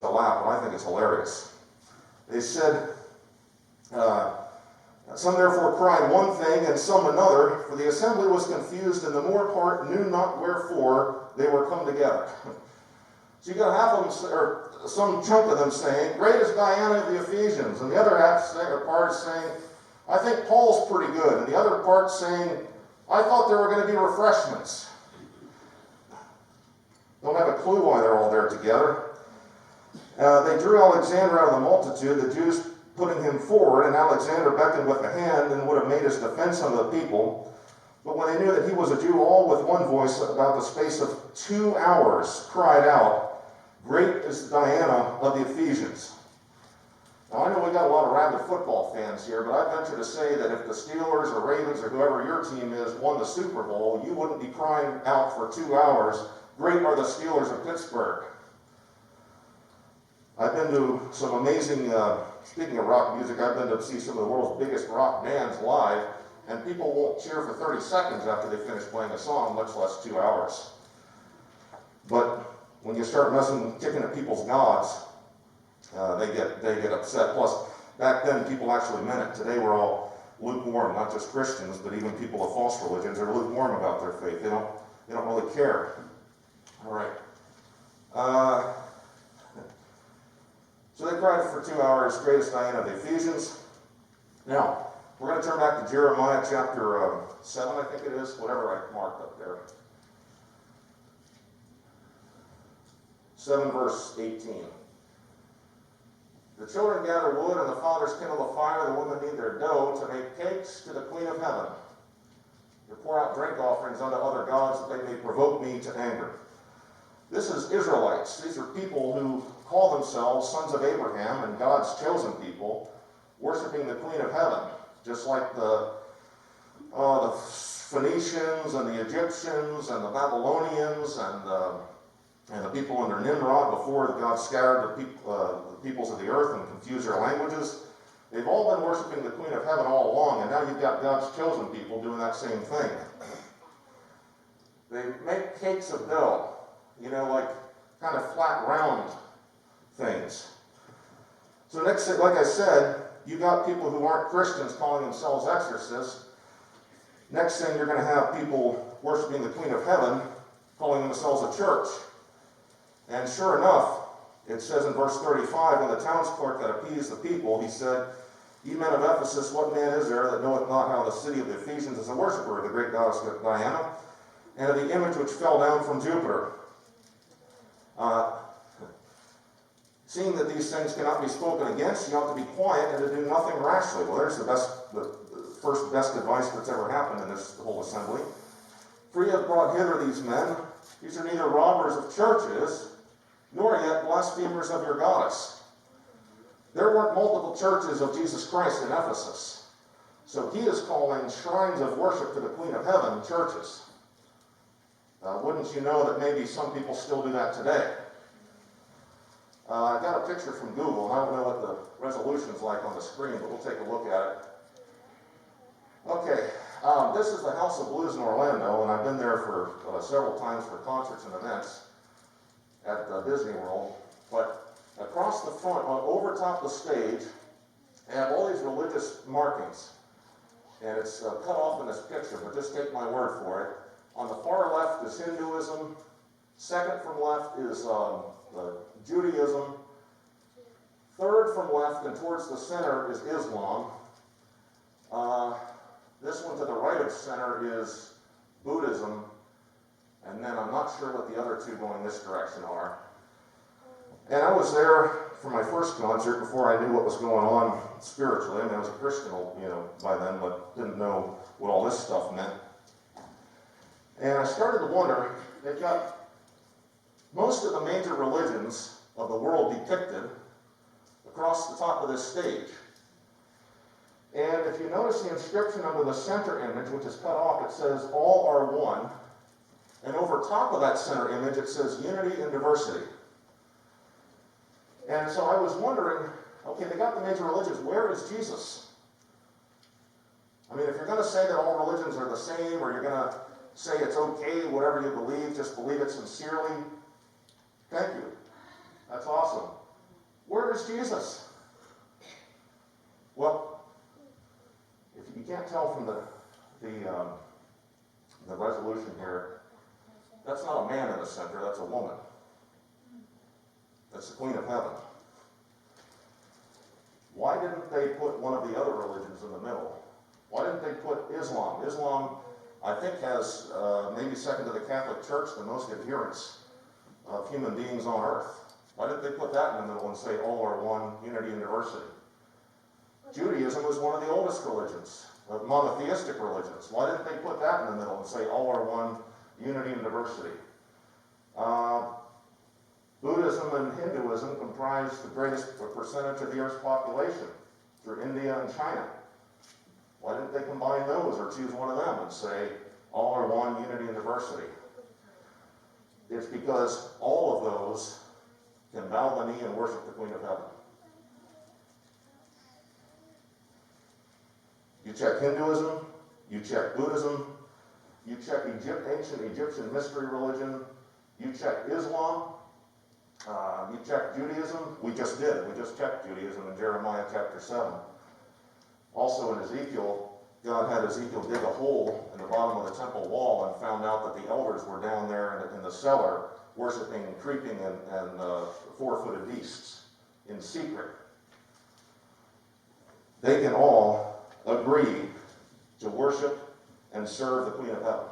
to laugh, but I think it's hilarious. They said, some therefore cried one thing, and some another, for the assembly was confused, and the more part knew not wherefore they were come together. So you got half of them, or some chunk of them saying, great is Diana of the Ephesians, and the other half or part is saying, I think Paul's pretty good, and the other part saying, I thought there were going to be refreshments. Don't have a clue why they're all there together. They drew Alexander out of the multitude, the Jews putting him forward, and Alexander beckoned with the hand and would have made his defense unto the people. But when they knew that he was a Jew, all with one voice, about the space of 2 hours, cried out, great is Diana of the Ephesians. Now, I know we got a lot of rabid football fans here, but I venture to say that if the Steelers or Ravens or whoever your team is won the Super Bowl, you wouldn't be crying out for 2 hours, great are the Steelers of Pittsburgh. I've been to some amazing, speaking of rock music, I've been to see some of the world's biggest rock bands live, and people won't cheer for 30 seconds after they finish playing a song, much less 2 hours. But when you start kicking at people's gods, they get upset. Plus, back then, people actually meant it. Today, we're all lukewarm, not just Christians, but even people of false religions are lukewarm about their faith. They don't really care. All right. So they cried for 2 hours, great is Diana of the Ephesians. Now, we're going to turn back to Jeremiah chapter 7, I think it is, whatever I marked up there. 7 verse 18. The children gather wood, and the fathers kindle a fire, the women knead their dough to make cakes to the Queen of Heaven. To pour out drink offerings unto other gods, that they may provoke me to anger. This is Israelites. These are people who call themselves sons of Abraham and God's chosen people, worshiping the Queen of Heaven, just like the Phoenicians and the Egyptians and the Babylonians and the people under Nimrod before God scattered the peoples of the earth and confused their languages. They've all been worshiping the Queen of Heaven all along, and now you've got God's chosen people doing that same thing. They make cakes of dough, like kind of flat, round things. So next, like I said, you got people who aren't Christians calling themselves exorcists. Next thing, you're going to have people worshiping the Queen of Heaven, calling themselves a church. And sure enough, it says in verse 35, when the townsclerk that appeased the people, he said, Ye men of Ephesus, what man is there that knoweth not how the city of the Ephesians is a worshiper of the great goddess Diana, and of the image which fell down from Jupiter? Seeing that these things cannot be spoken against, you ought to be quiet and to do nothing rashly. Well, there's the first best advice that's ever happened in this whole assembly. For ye have brought hither these men. These are neither robbers of churches, nor yet blasphemers of your goddess. There weren't multiple churches of Jesus Christ in Ephesus. So he is calling shrines of worship to the Queen of Heaven churches. Wouldn't you know that maybe some people still do that today? I got a picture from Google. I don't know what the resolution's like on the screen, but we'll take a look at it. Okay, this is the House of Blues in Orlando, and I've been there for several times for concerts and events at Disney World. But across the front, over top the stage, they have all these religious markings. And it's cut off in this picture, but just take my word for it. On the far left is Hinduism. Second from left is Judaism. Third from left and towards the center is Islam. This one to the right of center is Buddhism. And then I'm not sure what the other two going this direction are. And I was there for my first concert before I knew what was going on spiritually. I mean, I was a Christian, by then, but didn't know what all this stuff meant. And I started to wonder, they've got most of the major religions of the world depicted across the top of this stage. And if you notice the inscription under the center image, which is cut off, it says, all are one. And over top of that center image, it says unity and diversity. And so I was wondering, okay, they got the major religions, where is Jesus? I mean, if you're going to say that all religions are the same, or you're going to say it's okay, whatever you believe, just believe it sincerely, thank you. That's awesome. where is Jesus? Well, if you can't tell from the resolution here, that's not a man in the center, that's a woman. That's the Queen of Heaven. Why didn't they put one of the other religions in the middle? Why didn't they put Islam? Islam, I think, has, maybe second to the Catholic Church, the most adherents of human beings on earth. Why didn't they put that in the middle and say all are one, unity and diversity? Judaism was one of the oldest religions, monotheistic religions. Why didn't they put that in the middle and say all are one, unity and diversity? Buddhism and Hinduism comprise the greatest percentage of the Earth's population through India and China. Why didn't they combine those or choose one of them and say all are one, unity and diversity? It's because all of those can bow the knee and worship the Queen of Heaven. You check Hinduism, you check Buddhism, you check ancient Egyptian mystery religion, you check Islam, you check Judaism. We just did. We just checked Judaism in Jeremiah chapter 7. Also in Ezekiel, God had Ezekiel dig a hole in the bottom of the temple wall and found out that the elders were down there in the cellar worshiping creeping and four-footed beasts in secret. They can all agree to worship and serve the Queen of Heaven.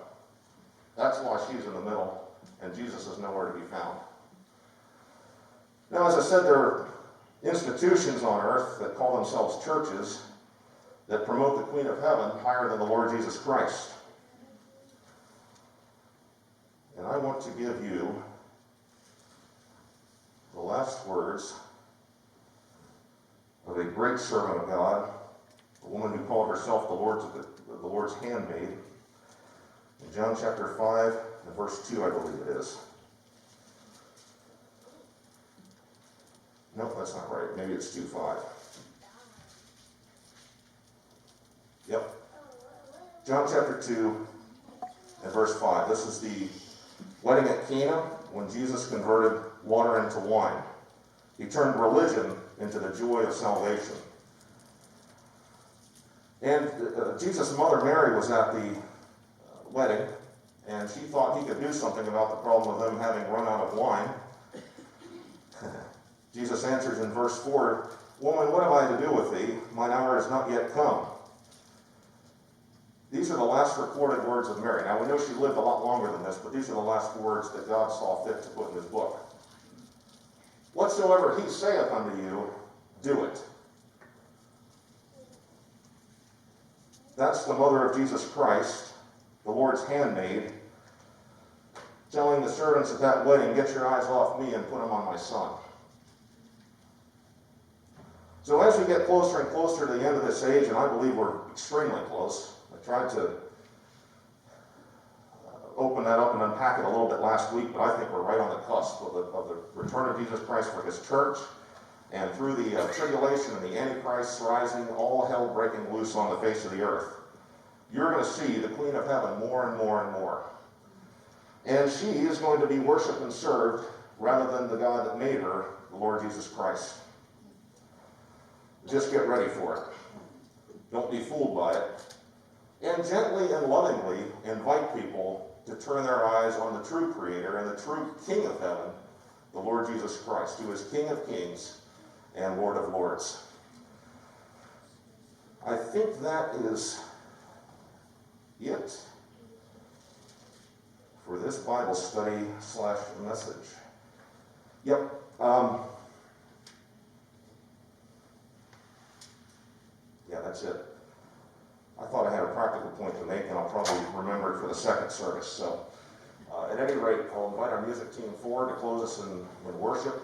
That's why she's in the middle, and Jesus is nowhere to be found. Now, as I said, there are institutions on earth that call themselves churches that promote the Queen of Heaven higher than the Lord Jesus Christ. And I want to give you the last words of a great servant of God, a woman who called herself the Lord's handmaid. In John chapter 5 and verse 2, I believe it is. Nope, that's not right. Maybe it's 2:5. Yep. John chapter 2 and verse 5. This is the wedding at Cana when Jesus converted water into wine. He turned religion into the joy of salvation. And Jesus' mother Mary was at the wedding, and she thought he could do something about the problem of them having run out of wine. Jesus answers in verse 4, "Woman, what have I to do with thee? Mine hour is not yet come." These are the last recorded words of Mary. Now, we know she lived a lot longer than this, but these are the last words that God saw fit to put in his book. "Whatsoever he saith unto you, do it." That's the mother of Jesus Christ, the Lord's handmaid, telling the servants at that wedding, "Get your eyes off me and put them on my son." So as we get closer and closer to the end of this age, and I believe we're extremely close, I tried to open that up and unpack it a little bit last week, but I think we're right on the cusp of the return of Jesus Christ for his church, and through the tribulation and the Antichrist's rising, all hell breaking loose on the face of the earth. You're going to see the Queen of Heaven more and more and more. And she is going to be worshipped and served rather than the God that made her, the Lord Jesus Christ. Just get ready for it. Don't be fooled by it. And gently and lovingly invite people to turn their eyes on the true Creator and the true King of Heaven, the Lord Jesus Christ, who is King of Kings and Lord of Lords. I think that is it for this Bible study / message. Yep. Yeah, that's it. I thought I had a practical point to make, and I'll probably remember it for the second service. So, at any rate, I'll invite our music team forward to close us in worship.